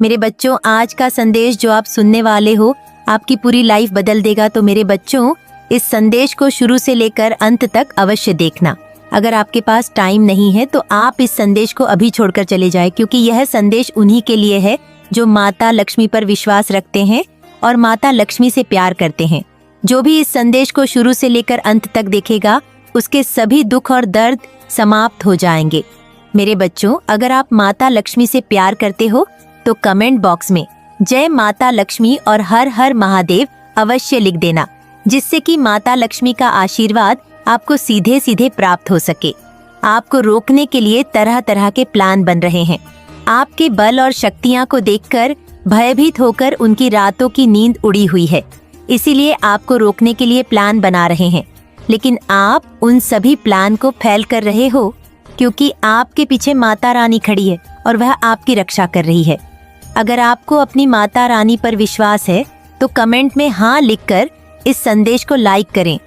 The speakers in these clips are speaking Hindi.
मेरे बच्चों, आज का संदेश जो आप सुनने वाले हो आपकी पूरी लाइफ बदल देगा। तो मेरे बच्चों, इस संदेश को शुरू से लेकर अंत तक अवश्य देखना। अगर आपके पास टाइम नहीं है तो आप इस संदेश को अभी छोड़कर चले जाएं, क्योंकि यह संदेश उन्हीं के लिए है जो माता लक्ष्मी पर विश्वास रखते हैं और माता लक्ष्मी से प्यार करते हैं। जो भी इस संदेश को शुरू से लेकर अंत तक देखेगा उसके सभी दुख और दर्द समाप्त हो जाएंगे। मेरे बच्चों, अगर आप माता लक्ष्मी से प्यार करते हो तो कमेंट बॉक्स में जय माता लक्ष्मी और हर हर महादेव अवश्य लिख देना, जिससे कि माता लक्ष्मी का आशीर्वाद आपको सीधे सीधे प्राप्त हो सके। आपको रोकने के लिए तरह तरह के प्लान बन रहे हैं। आपके बल और शक्तियां को देखकर भयभीत होकर उनकी रातों की नींद उड़ी हुई है, इसीलिए आपको रोकने के लिए प्लान बना रहे हैं। लेकिन आप उन सभी प्लान को फैल कर रहे हो, क्योंकि आपके पीछे माता रानी खड़ी है और वह आपकी रक्षा कर रही है। अगर आपको अपनी माता रानी पर विश्वास है तो कमेंट में हाँ लिखकर इस संदेश को लाइक करें।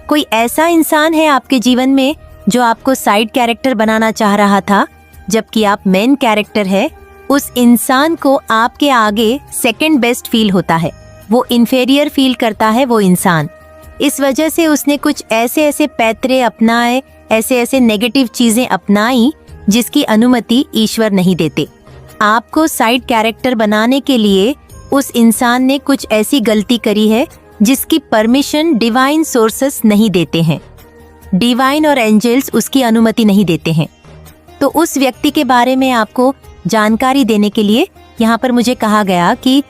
कोई ऐसा इंसान है आपके जीवन में जो आपको साइड कैरेक्टर बनाना चाह रहा था, जबकि आप मेन कैरेक्टर है। उस इंसान को आपके आगे सेकंड बेस्ट फील होता है, वो इन्फेरियर फील करता है वो इंसान। इस वजह से उसने कुछ ऐसे ऐसे पैतरे अपनाए, ऐसे ऐसे नेगेटिव चीजें अपनाई जिसकी अनुमति ईश्वर नहीं देते। आपको साइड कैरेक्टर बनाने के लिए उस इंसान ने कुछ ऐसी गलती करी है जिसकी परमिशन डिवाइन सोर्सेस नहीं देते हैं। डिवाइन और एंजल्स उसकी अनुमति नहीं देते हैं। तो उस व्यक्ति के बारे में आपको जानकारी देने के लिए यहाँ पर मुझे कहा गया कि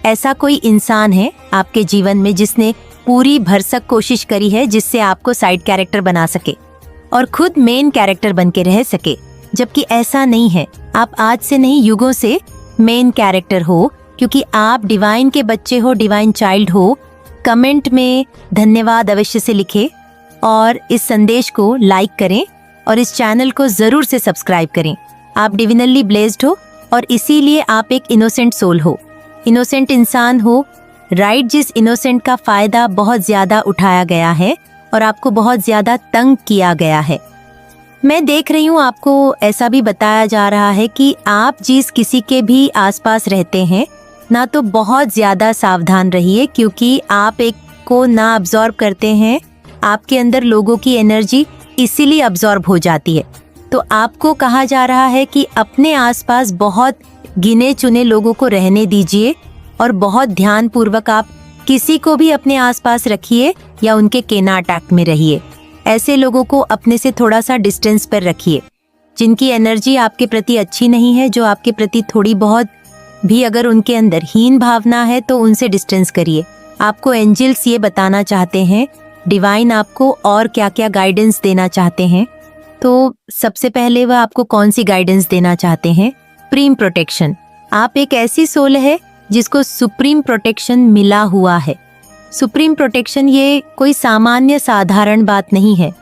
ऐसा कोई इंसान है आपके जीवन में जिसने पूरी भरसक कोशिश करी है जिससे आपको साइड कैरेक्टर बना सके और खुद मेन कैरेक्टर बन के रह सके, जबकि ऐसा नहीं है। आप आज से नहीं, युगों से मेन कैरेक्टर हो, क्योंकि आप डिवाइन के बच्चे हो, डिवाइन चाइल्ड हो। कमेंट में धन्यवाद अवश्य से लिखें और इस संदेश को लाइक करें और इस चैनल को जरूर से सब्सक्राइब करें। आप डिविनली ब्लेस्ड हो और इसीलिए आप एक इनोसेंट सोल हो, इनोसेंट इंसान हो। राइट, जिस इनोसेंट का फायदा बहुत ज्यादा उठाया गया है और आपको बहुत ज्यादा तंग किया गया है। मैं देख रही हूँ आपको ऐसा भी बताया जा रहा है कि आप जिस किसी के भी आसपास रहते हैं ना, तो बहुत ज्यादा सावधान रहिए, क्योंकि आप एक को ना अब्जॉर्ब करते हैं। आपके अंदर लोगों की एनर्जी इसीलिए अब्जॉर्ब हो जाती है। तो आपको कहा जा रहा है कि अपने आसपास बहुत गिने चुने लोगों को रहने दीजिए और बहुत ध्यान पूर्वक आप किसी को भी अपने आसपास रखिए या उनके केनाटाक में रहिए। ऐसे लोगों को अपने से थोड़ा सा डिस्टेंस पर रखिए, जिनकी एनर्जी आपके प्रति अच्छी नहीं है, जो आपके प्रति थोड़ी बहुत भी अगर उनके अंदर हीन भावना है तो उनसे डिस्टेंस करिए। आपको एंजल्स ये बताना चाहते हैं, डिवाइन आपको और क्या क्या गाइडेंस देना चाहते हैं। तो सबसे पहले वह आपको कौन सी गाइडेंस देना चाहते हैं? Supreme protection. आप एक ऐसी सोल है जिसको सुप्रीम प्रोटेक्शन मिला हुआ है। सुप्रीम प्रोटेक्शन ये कोई सामान्य साधारण बात नहीं है।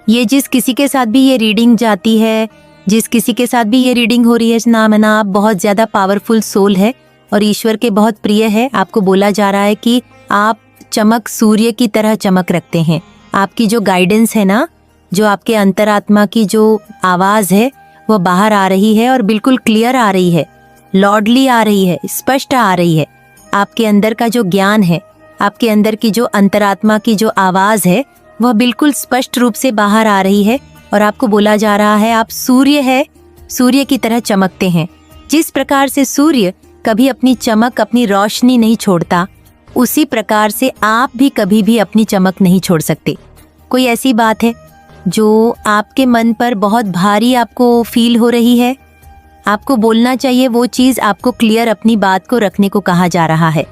ये जिस किसी के साथ भी ये रीडिंग जाती है, जिस किसी के साथ भी ये रीडिंग हो रही है, ना आप बहुत ज्यादा पावरफुल सोल है और ईश्वर के बहुत प्रिय है। आपको बोला जा रहा है कि आप चमक सूर्य की तरह चमक रखते हैं। आपकी जो गाइडेंस है ना, जो आपके अंतरात्मा की जो आवाज है वो बाहर आ रही है और बिल्कुल क्लियर आ रही है, लॉर्डली आ रही है, स्पष्ट आ रही है। आपके अंदर का जो ज्ञान है, आपके अंदर की जो अंतरात्मा की जो आवाज है वह बिल्कुल स्पष्ट रूप से बाहर आ रही है और आपको बोला जा रहा है आप सूर्य है, सूर्य की तरह चमकते हैं। जिस प्रकार से सूर्य कभी अपनी चमक, अपनी रोशनी नहीं छोड़ता, उसी प्रकार से आप भी कभी भी अपनी चमक नहीं छोड़ सकते। कोई ऐसी बात है जो आपके मन पर बहुत भारी आपको फील हो रही है, आपको बोलना चाहिए वो चीज। आपको क्लियर अपनी बात को रखने को कहा जा रहा है।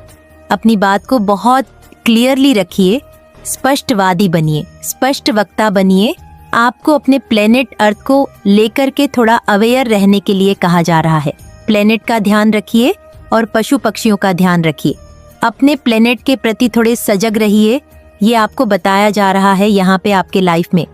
अपनी बात को बहुत क्लियरली रखिए, स्पष्टवादी बनिए, स्पष्ट वक्ता बनिए। आपको अपने प्लेनेट अर्थ को लेकर के थोड़ा अवेयर रहने के लिए कहा जा रहा है। प्लेनेट का ध्यान रखिए और पशु पक्षियों का ध्यान रखिए। अपने प्लेनेट के प्रति थोड़े सजग रहिए, ये आपको बताया जा रहा है। यहाँ पे आपके लाइफ में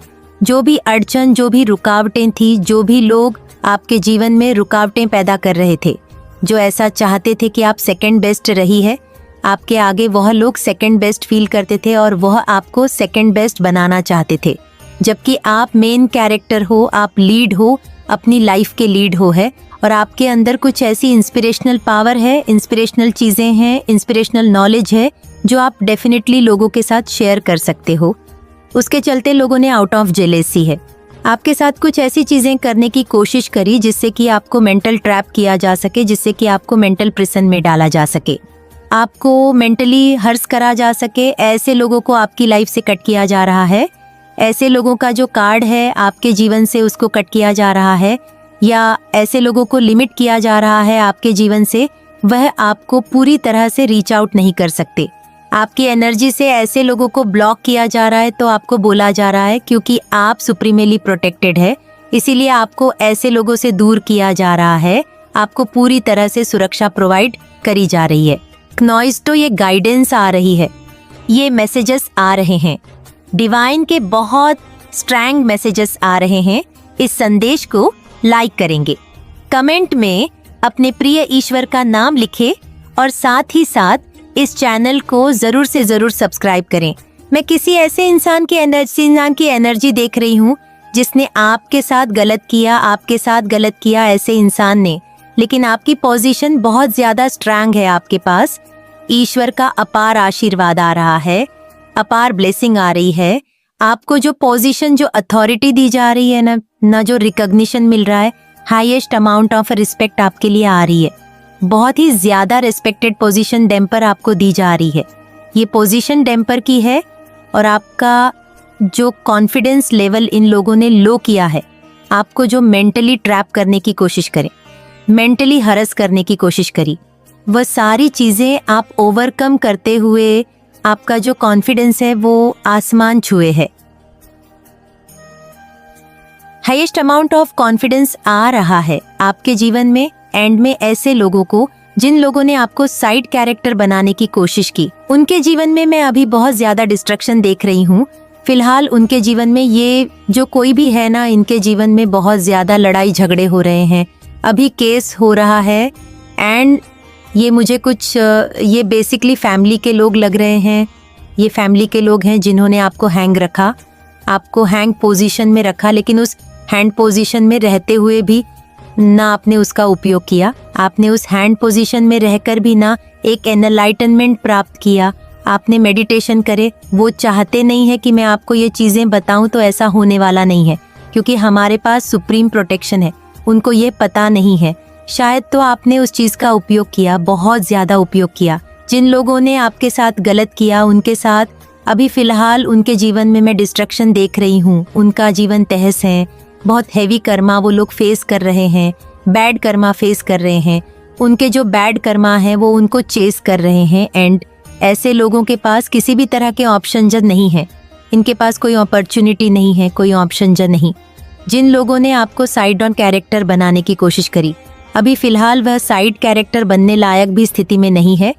जो भी अड़चन, जो भी रुकावटें थी, जो भी लोग आपके जीवन में रुकावटें पैदा कर रहे थे, जो ऐसा चाहते थे कि आप सेकंड बेस्ट रही है, आपके आगे वह लोग सेकंड बेस्ट फील करते थे और वह आपको सेकंड बेस्ट बनाना चाहते थे, जबकि आप मेन कैरेक्टर हो, आप लीड हो, अपनी लाइफ के लीड हो है और आपके अंदर कुछ ऐसी इंस्पिरेशनल पावर है, इंस्पिरेशनल चीज़ें हैं, इंस्पिरेशनल नॉलेज है जो आप डेफिनेटली लोगों के साथ शेयर कर सकते हो। उसके चलते लोगों ने आउट ऑफ जेलेसी है आपके साथ कुछ ऐसी चीज़ें करने की कोशिश करी जिससे कि आपको मेंटल ट्रैप किया जा सके, जिससे कि आपको मेंटल प्रिजन में डाला जा सके, आपको मेंटली हर्स करा जा सके। ऐसे लोगों को आपकी लाइफ से कट किया जा रहा है, ऐसे लोगों का जो कार्ड है आपके जीवन से उसको कट किया जा रहा है, या ऐसे लोगों को लिमिट किया जा रहा है आपके जीवन से, वह आपको पूरी तरह से रीच आउट नहीं कर सकते। आपकी एनर्जी से ऐसे लोगों को ब्लॉक किया जा रहा है, तो आपको बोला जा रहा है क्योंकि आप सुप्रीमली प्रोटेक्टेड है, इसीलिए आपको ऐसे लोगों से दूर किया जा रहा है, आपको पूरी तरह से सुरक्षा प्रोवाइड करी जा रही है। नॉइज तो ये गाइडेंस आ रही है, ये मैसेजेस आ रहे हैं, डिवाइन के बहुत स्ट्रॉन्ग मैसेजेस आ रहे हैं। इस संदेश को लाइक करेंगे, कमेंट में अपने प्रिय ईश्वर का नाम लिखें और साथ ही साथ इस चैनल को जरूर से जरूर सब्सक्राइब करें। मैं किसी ऐसे इंसान की एनर्जी देख रही हूँ जिसने आपके साथ गलत किया ऐसे इंसान ने, लेकिन आपकी पोजीशन बहुत ज्यादा स्ट्रांग है। आपके पास ईश्वर का अपार आशीर्वाद आ रहा है, अपार ब्लेसिंग आ रही है। आपको जो पोजीशन, जो अथॉरिटी दी जा रही है ना जो रिकॉग्निशन मिल रहा है, हाईएस्ट अमाउंट ऑफ रिस्पेक्ट आपके लिए आ रही है। बहुत ही ज्यादा रिस्पेक्टेड पोजीशन डैम्पर आपको दी जा रही है। ये पोजीशन डैम्पर की है और आपका जो कॉन्फिडेंस लेवल इन लोगों ने लो किया है, आपको जो मेंटली ट्रैप करने की कोशिश करें, मेंटली हरस करने की कोशिश करी, वह सारी चीजें आप ओवरकम करते हुए आपका जो कॉन्फिडेंस है वो आसमान छुए है। हाईएस्ट अमाउंट ऑफ कॉन्फिडेंस आ रहा है आपके जीवन में। एंड में ऐसे लोगों को, जिन लोगों ने आपको साइड कैरेक्टर बनाने की कोशिश की, उनके जीवन में मैं अभी बहुत ज्यादा डिस्ट्रक्शन देख रही हूँ। फिलहाल उनके जीवन में, ये जो कोई भी है ना, इनके जीवन में बहुत ज्यादा लड़ाई झगड़े हो रहे हैं, अभी केस हो रहा है। एंड ये मुझे कुछ ये बेसिकली फैमिली के लोग लग रहे हैं। ये फैमिली के लोग हैं जिन्होंने आपको हैंग रखा, आपको हैंग पोजीशन में रखा, लेकिन उस हैंड पोजीशन में रहते हुए भी ना आपने उसका उपयोग किया। आपने उस हैंड पोजीशन में रहकर भी ना एक एनलाइटनमेंट प्राप्त किया। आपने मेडिटेशन करे। वो चाहते नहीं है कि मैं आपको ये चीज़ें बताऊं, तो ऐसा होने वाला नहीं है क्योंकि हमारे पास सुप्रीम प्रोटेक्शन है। उनको ये पता नहीं है शायद, तो आपने उस चीज़ का उपयोग किया, बहुत ज़्यादा उपयोग किया। जिन लोगों ने आपके साथ गलत किया, उनके साथ अभी फ़िलहाल उनके जीवन में मैं डिस्ट्रक्शन देख रही हूँ। उनका जीवन तहस है, बहुत हैवी कर्मा वो लोग फेस कर रहे हैं, बैड कर्मा फेस कर रहे हैं। उनके जो बैड कर्मा है वो उनको चेस कर रहे हैं। एंड ऐसे लोगों के पास किसी भी तरह के ऑप्शन जब नहीं है, इनके पास कोई अपॉर्चुनिटी नहीं है, कोई ऑप्शन जब नहीं। जिन लोगों ने आपको साइड ऑन कैरेक्टर बनाने की कोशिश करी, अभी फ़िलहाल वह साइड कैरेक्टर बनने लायक भी स्थिति में नहीं है।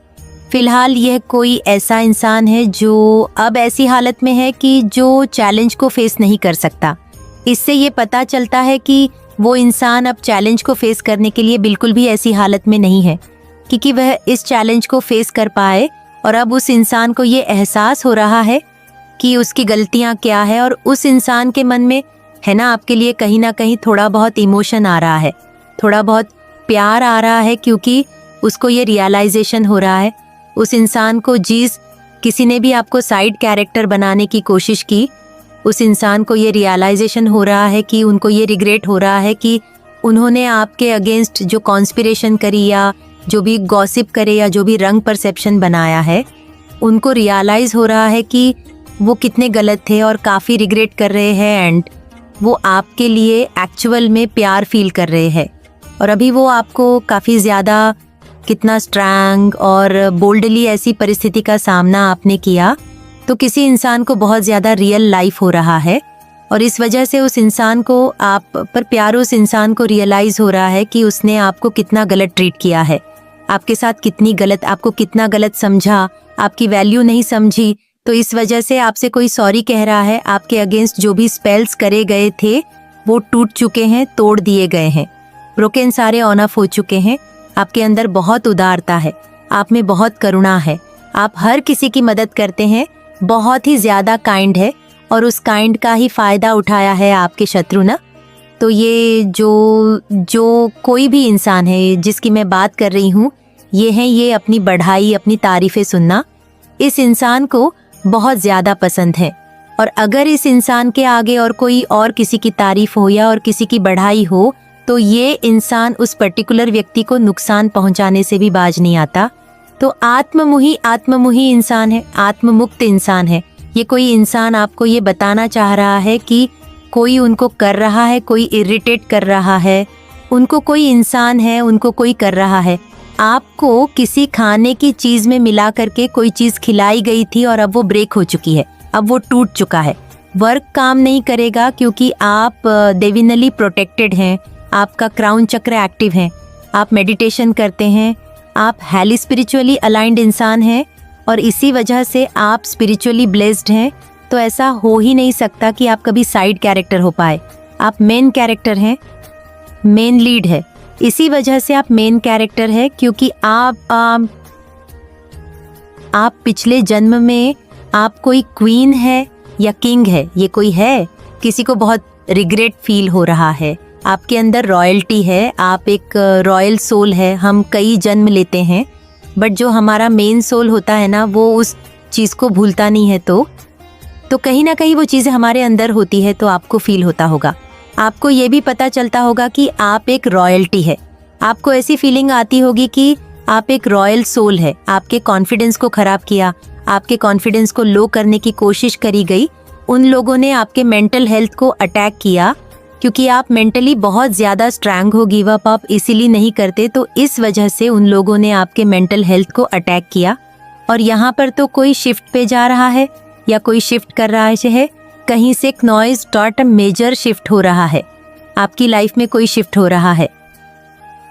फ़िलहाल यह कोई ऐसा इंसान है जो अब ऐसी हालत में है कि जो चैलेंज को फेस नहीं कर सकता। इससे ये पता चलता है कि वो इंसान अब चैलेंज को फेस करने के लिए बिल्कुल भी ऐसी हालत में नहीं है क्योंकि वह इस चैलेंज को फेस कर पाए। और अब उस इंसान को ये एहसास हो रहा है कि उसकी गलतियाँ क्या है, और उस इंसान के मन में है ना आपके लिए कहीं ना कहीं थोड़ा बहुत इमोशन आ रहा है, थोड़ा बहुत प्यार आ रहा है, क्योंकि उसको ये रियलाइजेशन हो रहा है उस इंसान को, जिस किसी ने भी आपको साइड कैरेक्टर बनाने की कोशिश की, उस इंसान को ये रियलाइजेशन हो रहा है कि उनको ये रिग्रेट हो रहा है कि उन्होंने आपके अगेंस्ट जो कॉन्स्पिरेशन करी या जो भी गॉसिप करे या जो भी रंग परसेप्शन बनाया है, उनको रियलाइज हो रहा है कि वो कितने गलत थे और काफ़ी रिग्रेट कर रहे हैं। एंड वो आपके लिए एक्चुअल में प्यार फील कर रहे हैं। और अभी वो आपको काफ़ी ज़्यादा, कितना स्ट्रॉन्ग और बोल्डली ऐसी परिस्थिति का सामना आपने किया, तो किसी इंसान को बहुत ज़्यादा रियल लाइफ हो रहा है और इस वजह से उस इंसान को आप पर प्यार, उस इंसान को रियलाइज़ हो रहा है कि उसने आपको कितना गलत ट्रीट किया है, आपके साथ कितनी गलत, आपको कितना गलत समझा, आपकी वैल्यू नहीं समझी। तो इस वजह से आपसे कोई सॉरी कह रहा है। आपके अगेंस्ट जो भी स्पेल्स करे गए थे वो टूट चुके हैं, तोड़ दिए गए हैं, ब्रोकन सारे ऑन ऑफ हो चुके हैं। आपके अंदर बहुत उदारता है, आप में बहुत करुणा है, आप हर किसी की मदद करते हैं, बहुत ही ज़्यादा काइंड है। और उस काइंड का ही फ़ायदा उठाया है आपके शत्रु ना। तो ये जो कोई भी इंसान है जिसकी मैं बात कर रही हूँ, ये अपनी बढ़ाई, अपनी तारीफें सुनना इस इंसान को बहुत ज़्यादा पसंद है। और अगर इस इंसान के आगे और कोई और किसी की तारीफ हो या और किसी की बढ़ाई हो, तो ये इंसान उस पर्टिकुलर व्यक्ति को नुकसान पहुंचाने से भी बाज नहीं आता। तो आत्ममुही इंसान है, आत्ममुक्त इंसान है। ये कोई इंसान आपको ये बताना चाह रहा है कि कोई उनको कर रहा है, कोई इरिटेट कर रहा है, उनको कोई इंसान है, उनको कोई कर रहा है। आपको किसी खाने की चीज में मिला करके कोई चीज खिलाई गई थी और अब वो ब्रेक हो चुकी है, अब वो टूट चुका है, वर्क काम नहीं करेगा क्योंकि आप डिविनली प्रोटेक्टेड हैं, आपका क्राउन चक्र एक्टिव है, आप मेडिटेशन करते हैं, आप हाईली स्पिरिचुअली अलाइंड इंसान हैं और इसी वजह से आप स्पिरिचुअली ब्लेस्ड हैं। तो ऐसा हो ही नहीं सकता कि आप कभी साइड कैरेक्टर हो पाए। आप मेन कैरेक्टर हैं, मेन लीड है। इसी वजह से आप मेन कैरेक्टर है क्योंकि आप पिछले जन्म में आप कोई क्वीन है या किंग है, ये कोई है। किसी को बहुत रिग्रेट फील हो रहा है, आपके अंदर रॉयल्टी है, आप एक रॉयल सोल है। हम कई जन्म लेते हैं बट जो हमारा मेन सोल होता है ना, वो उस चीज़ को भूलता नहीं है। तो कहीं ना कहीं वो चीज़ें हमारे अंदर होती है, तो आपको फील होता होगा। आपको ये भी पता चलता होगा कि आप एक रॉयल्टी है। आपको ऐसी फीलिंग आती होगी कि आप एक रॉयल सोल है। आपके कॉन्फिडेंस को खराब किया, आपके कॉन्फिडेंस को लो करने की कोशिश करी गई। उन लोगों ने आपके मेंटल हेल्थ को अटैक किया क्योंकि आप मेंटली बहुत ज़्यादा स्ट्रांग हो, गिव अप आप इसीलिए नहीं करते। तो इस वजह से उन लोगों ने आपके मेंटल हेल्थ को अटैक किया। और यहाँ पर तो कोई शिफ्ट पे जा रहा है या कोई शिफ्ट कर रहा है, कहीं से नॉइज डॉट मेजर शिफ्ट हो रहा है। आपकी लाइफ में कोई शिफ्ट हो रहा है।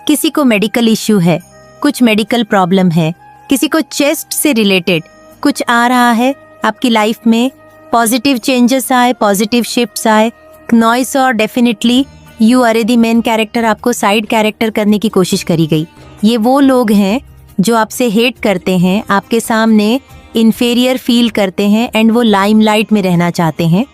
किसी को मेडिकल इश्यू है, कुछ मेडिकल प्रॉब्लम है, किसी को चेस्ट से रिलेटेड कुछ आ रहा है आपकी लाइफ में। पॉजिटिव चेंजेस आए, पॉजिटिव शिफ्ट्स आए, नॉइस और definitely you are the main character, आपको साइड कैरेक्टर करने की कोशिश करी गई। ये वो लोग हैं जो आपसे हेट करते हैं, आपके सामने इन्फेरियर फील करते हैं एंड वो लाइमलाइट में रहना चाहते हैं।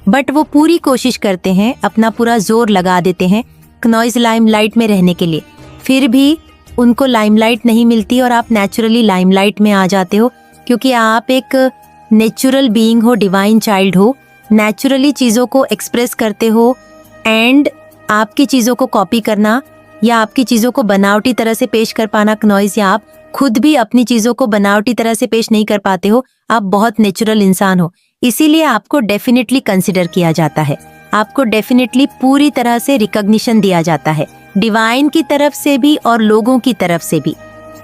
बट वो पूरी कोशिश करते हैं, अपना पूरा जोर लगा देते हैं नॉइज लाइमलाइट में रहने के लिए, फिर भी उनको लाइमलाइट नहीं मिलती और आप नेचुरली लाइमलाइट में आ जाते हो क्योंकि आप एक नेचुरल बीइंग हो, डिवाइन चाइल्ड हो, नेचुरली चीज़ों को एक्सप्रेस करते हो। एंड आपकी चीज़ों को कॉपी करना या आपकी चीज़ों को बनावटी तरह से पेश कर पाना नॉइज, या आप खुद भी अपनी चीज़ों को बनावटी तरह से पेश नहीं कर पाते हो, आप बहुत नेचुरल इंसान हो, इसीलिए आपको डेफिनेटली कंसिडर किया जाता है, आपको डेफिनेटली पूरी तरह से रिकॉग्निशन दिया जाता है, डिवाइन की तरफ से भी और लोगों की तरफ से भी।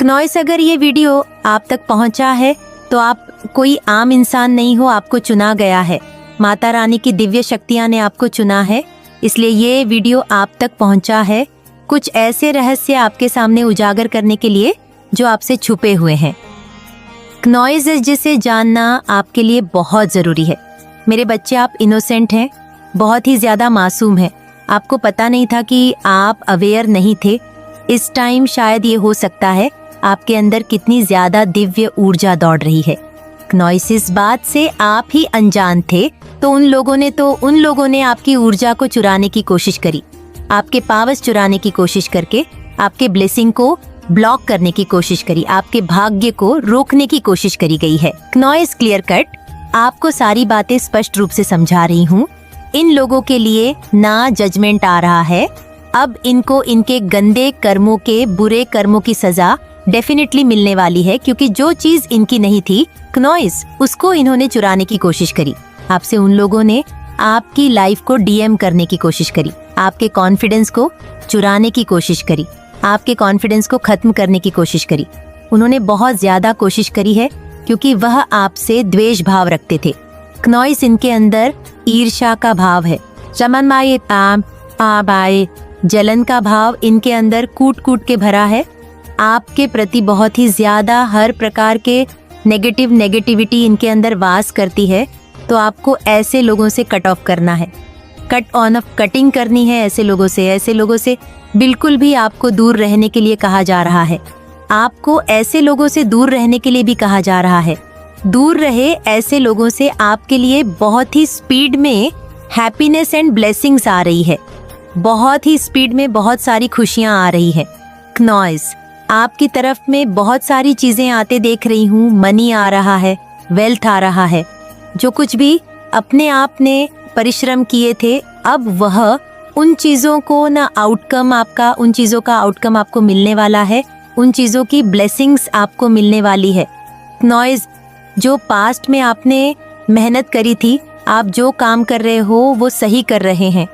नॉइस, अगर ये वीडियो आप तक पहुंचा है तो आप कोई आम इंसान नहीं हो, आपको चुना गया है, माता रानी की दिव्य शक्तियां ने आपको चुना है, इसलिए ये वीडियो आप तक पहुंचा है कुछ ऐसे रहस्य आपके सामने उजागर करने के लिए जो आपसे छुपे हुए हैं। नॉइज जिसे जानना आपके लिए बहुत ज़रूरी है। मेरे बच्चे, आप इनोसेंट हैं, बहुत ही ज़्यादा मासूम हैं। आपको पता नहीं था कि आप अवेयर नहीं थे। इस टाइम शायद ये हो सकता है आपके अंदर कितनी ज़्यादा दिव्य ऊर्जा दौड़ रही है। नॉइस, इस बात से आप ही अनजान थे तो उन लोगों ने आपकी ऊर्जा को चुराने की कोशिश करी, आपके पावर्स चुराने की कोशिश करके आपके ब्लेसिंग को ब्लॉक करने की कोशिश करी, आपके भाग्य को रोकने की कोशिश करी गई है। नॉइस क्लियर कट आपको सारी बातें स्पष्ट रूप से समझा रही हूँ। इन लोगों के लिए ना जजमेंट आ रहा है, अब इनको इनके गंदे कर्मों के, बुरे कर्मों की सजा डेफिनेटली मिलने वाली है क्योंकि जो चीज इनकी नहीं थी नॉइस, उसको इन्होंने चुराने की कोशिश करी। आपसे उन लोगों ने आपकी लाइफ को डीएम करने की कोशिश करी, आपके कॉन्फिडेंस को चुराने की कोशिश करी, आपके कॉन्फिडेंस को खत्म करने की कोशिश करी। उन्होंने बहुत ज्यादा कोशिश करी है क्योंकि वह आपसे द्वेष भाव रखते थे। नॉइस, इनके अंदर ईर्ष्या का भाव है, जलन का भाव इनके अंदर कूट कूट के भरा है। आपके प्रति बहुत ही ज्यादा हर प्रकार के नेगेटिविटी इनके अंदर वास करती है। तो आपको ऐसे लोगों से कट ऑफ करना है, कटिंग करनी है ऐसे लोगों से बिल्कुल भी आपको दूर रहने के लिए कहा जा रहा है। आपको ऐसे लोगों से दूर रहने के लिए भी कहा जा रहा है। दूर रहे ऐसे लोगों से, आपके लिए बहुत ही स्पीड में हैप्पीनेस एंड ब्लेसिंग्स आ रही है। बहुत ही स्पीड में बहुत सारी खुशियां आ रही है। क्नॉइस, आपकी तरफ में बहुत सारी चीजें आते देख रही हूँ। मनी आ रहा है, वेल्थ आ रहा है। जो कुछ भी अपने आप ने परिश्रम किए थे, अब वह उन चीजों को ना आउटकम आपका, उन चीजों का आउटकम आपको मिलने वाला है। उन चीजों की ब्लेसिंग्स आपको मिलने वाली है। क्नॉइस, जो पास्ट में आपने मेहनत करी थी, आप जो काम कर रहे हो वो सही कर रहे हैं।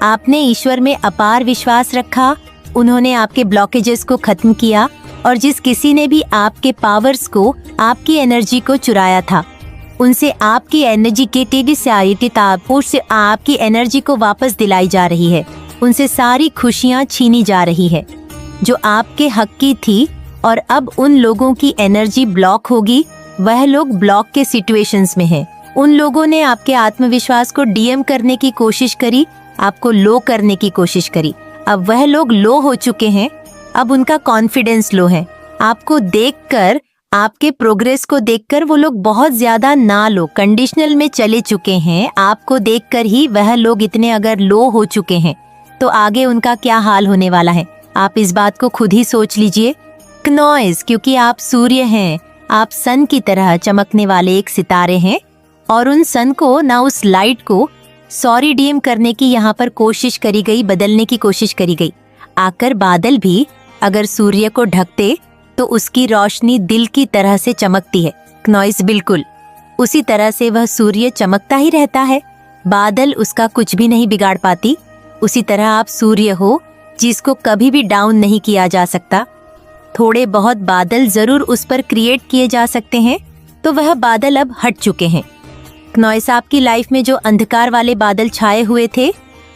आपने ईश्वर में अपार विश्वास रखा, उन्होंने आपके ब्लॉकेजेस को खत्म किया, और जिस किसी ने भी आपके पावर्स को, आपकी एनर्जी को चुराया था, उनसे आपकी एनर्जी से आपकी एनर्जी को वापस दिलाई जा रही है। उनसे सारी खुशियां छीनी जा रही है जो आपके हक की थी। और अब उन लोगों की एनर्जी ब्लॉक होगी। वह लोग ब्लॉक के सिचुएशंस में हैं। उन लोगों ने आपके आत्मविश्वास को डीएम करने की कोशिश करी, आपको लो करने की कोशिश करी। अब वह लोग लो हो चुके हैं। अब उनका कॉन्फिडेंस लो है। आपको देखकर, आपके प्रोग्रेस को देखकर वो लोग बहुत ज्यादा ना लो कंडीशनल में चले चुके हैं। आपको देखकर ही वह लोग इतने अगर लो हो चुके हैं तो आगे उनका क्या हाल होने वाला है, आप इस बात को खुद ही सोच लीजिए। क्नॉइस, क्योंकि आप सूर्य हैं, आप सन की तरह चमकने वाले एक सितारे हैं, और उन सन को ना, उस लाइट को सॉरी डीएम करने की यहाँ पर कोशिश करी गई, बदलने की कोशिश करी गई। आकर बादल भी अगर सूर्य को ढकते तो उसकी रोशनी दिल की तरह से चमकती है। क्नॉइस, बिल्कुल उसी तरह से वह सूर्य चमकता ही रहता है। बादल उसका कुछ भी नहीं बिगाड़ पाती। उसी तरह आप सूर्य हो जिसको कभी भी डाउन नहीं किया जा सकता। थोड़े बहुत बादल जरूर उस पर क्रिएट किए जा सकते हैं, तो वह बादल अब हट चुके हैं। क्नॉइस, आपकी लाइफ में जो अंधकार वाले बादल छाए हुए थे,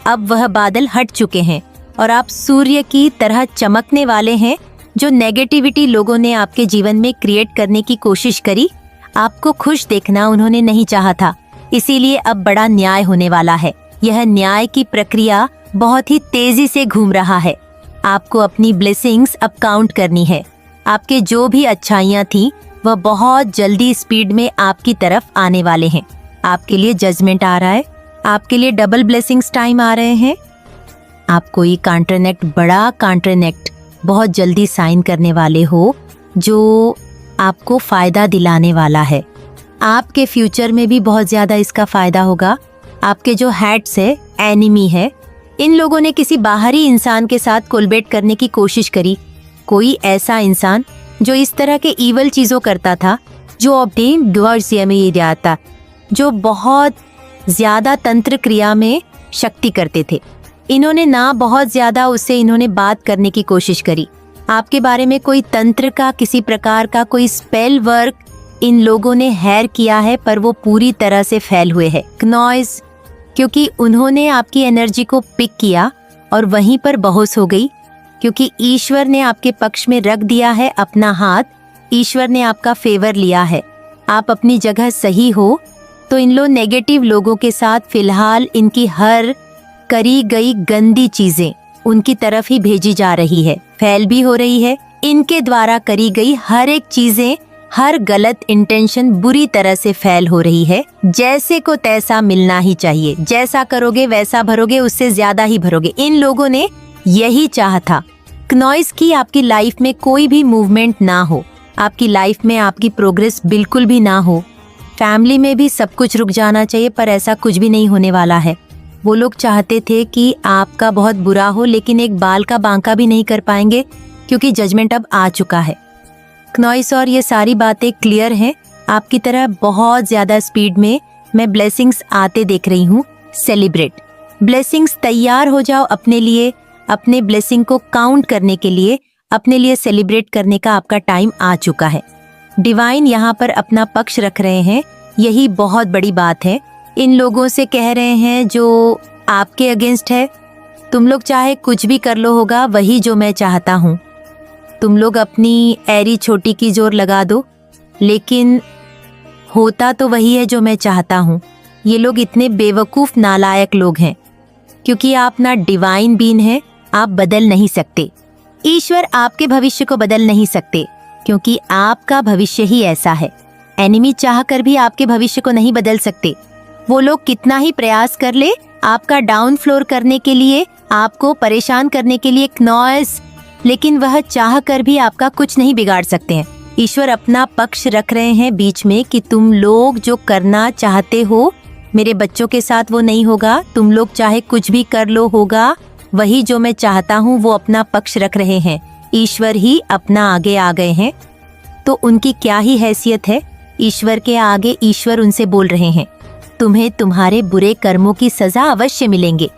अब वह बादल हट चुके हैं और आप सूर्य की तरह चमकने वाले हैं। जो नेगेटिविटी लोगों ने आपके जीवन में क्रिएट करने की कोशिश करी, आपको खुश देखना उन्होंने नहीं चाहा था, इसीलिए अब बड़ा न्याय होने वाला है। यह न्याय की प्रक्रिया बहुत ही तेजी से घूम रहा है। आपको अपनी ब्लेसिंग्स अब काउंट करनी है। आपके जो भी अच्छाइयाँ थी वह बहुत जल्दी स्पीड में आपकी तरफ आने वाले हैं। आपके लिए जजमेंट आ रहा है, आपके लिए डबल ब्लेसिंग्स टाइम आ रहे हैं। आप कोई कॉन्ट्रैक्ट, बड़ा कॉन्ट्रैक्ट बहुत जल्दी साइन करने वाले हो जो आपको फायदा दिलाने वाला है। आपके फ्यूचर में भी बहुत ज्यादा इसका फायदा होगा। आपके जो हैट्स है, एनिमी है, इन लोगों ने किसी बाहरी इंसान के साथ कोलैबोरेट करने की कोशिश करी। कोई ऐसा इंसान जो इस तरह के इवल चीजों करता था, जो बहुत ज्यादा तंत्र क्रिया में शक्ति करते थे। इन्होंने ना बहुत ज्यादा उससे इन्होंने बात करने की कोशिश करी। आपके बारे में कोई तंत्र का, किसी प्रकार का कोई स्पेल वर्क इन लोगों ने हैर किया है, पर वो पूरी तरह से फैल हुए है। क्नॉइस, क्योंकि उन्होंने आपकी एनर्जी को पिक किया और वहीं पर बहस हो गई, क्योंकि ईश्वर ने आपके पक्ष में रख दिया है अपना हाथ। ईश्वर ने आपका फेवर लिया है। आप अपनी जगह सही हो, तो इन नेगेटिव लोगों के साथ फिलहाल इनकी हर करी गई गंदी चीजें उनकी तरफ ही भेजी जा रही है, फैल भी हो रही है। इनके द्वारा करी गई हर एक चीजें, हर गलत इंटेंशन बुरी तरह से फैल हो रही है। जैसे को तैसा मिलना ही चाहिए, जैसा करोगे वैसा भरोगे, उससे ज्यादा ही भरोगे। इन लोगों ने यही चाहा था क्नॉइस की आपकी लाइफ में कोई भी मूवमेंट ना हो, आपकी लाइफ में आपकी प्रोग्रेस बिल्कुल भी ना हो। फैमिली में भी सब कुछ रुक जाना चाहिए, पर ऐसा कुछ भी नहीं होने वाला है। वो लोग चाहते थे कि आपका बहुत बुरा हो, लेकिन एक बाल का बांका भी नहीं कर पाएंगे, क्योंकि जजमेंट अब आ चुका है। क्नॉइस, और ये सारी बातें क्लियर हैं। आपकी तरह बहुत ज्यादा स्पीड में मैं ब्लेसिंग्स आते देख रही हूँ। सेलिब्रेट ब्लेसिंग्स, तैयार हो जाओ अपने लिए, अपने ब्लेसिंग को काउंट करने के लिए, अपने लिए सेलिब्रेट करने का आपका टाइम आ चुका है। डिवाइन यहाँ पर अपना पक्ष रख रहे हैं, यही बहुत बड़ी बात है। इन लोगों से कह रहे हैं जो आपके अगेंस्ट है, तुम लोग चाहे कुछ भी कर लो, होगा वही जो मैं चाहता हूँ। तुम लोग अपनी ऐरी छोटी की जोर लगा दो, लेकिन होता तो वही है जो मैं चाहता हूँ। ये लोग इतने बेवकूफ नालायक लोग हैं, क्योंकि आप ना डिवाइन बीन हैं, आप बदल नहीं सकते। ईश्वर आपके भविष्य को बदल नहीं सकते, क्योंकि आपका भविष्य ही ऐसा है। एनिमी चाह कर भी आपके भविष्य को नहीं बदल सकते। वो लोग कितना ही प्रयास कर ले, आपका डाउन फ्लोर करने के लिए, आपको परेशान करने के लिए क्नॉयस, लेकिन वह चाह कर भी आपका कुछ नहीं बिगाड़ सकते हैं। ईश्वर अपना पक्ष रख रहे हैं बीच में कि तुम लोग जो करना चाहते हो मेरे बच्चों के साथ वो नहीं होगा। तुम लोग चाहे कुछ भी कर लो, होगा वही जो मैं चाहता हूँ। वो अपना पक्ष रख रहे हैं। ईश्वर ही अपना आगे आ गए हैं, तो उनकी क्या ही हैसियत है। ईश्वर के आगे ईश्वर उनसे बोल रहे हैं, तुम्हें तुम्हारे बुरे कर्मों की सजा अवश्य मिलेंगे।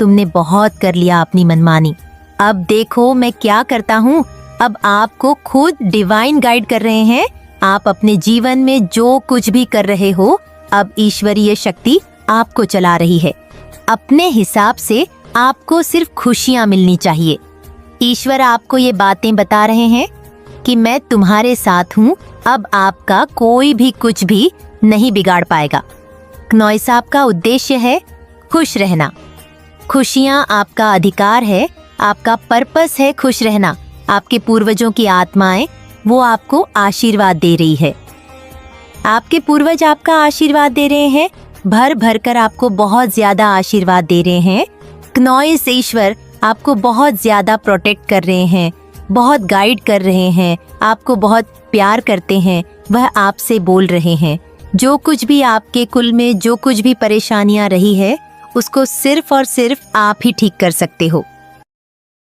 तुमने बहुत कर लिया अपनी मनमानी, अब देखो मैं क्या करता हूँ। अब आपको खुद डिवाइन गाइड कर रहे हैं। आप अपने जीवन में जो कुछ भी कर रहे हो, अब ईश्वरीय शक्ति आपको चला रही है। अपने हिसाब से आपको सिर्फ खुशियाँ मिलनी चाहिए। ईश्वर आपको ये बातें बता रहे हैं कि मैं तुम्हारे साथ हूँ। अब आपका कोई भी कुछ भी नहीं बिगाड़ पाएगा। क्नॉयस आपका उद्देश्य है खुश रहना। खुशियाँ आपका अधिकार है, आपका पर्पस है खुश रहना। आपके पूर्वजों की आत्माएं वो आपको आशीर्वाद दे रही है। आपके पूर्वज आपका आशीर्वाद दे रहे हैं, भर भर कर आपको बहुत ज्यादा आशीर्वाद दे रहे हैं। क्नॉयस ईश्वर आपको बहुत ज्यादा प्रोटेक्ट कर रहे हैं, बहुत गाइड कर रहे हैं, आपको बहुत प्यार करते हैं। वह आपसे बोल रहे हैं जो कुछ भी आपके कुल में जो कुछ भी परेशानियां रही है उसको सिर्फ और सिर्फ आप ही ठीक कर सकते हो।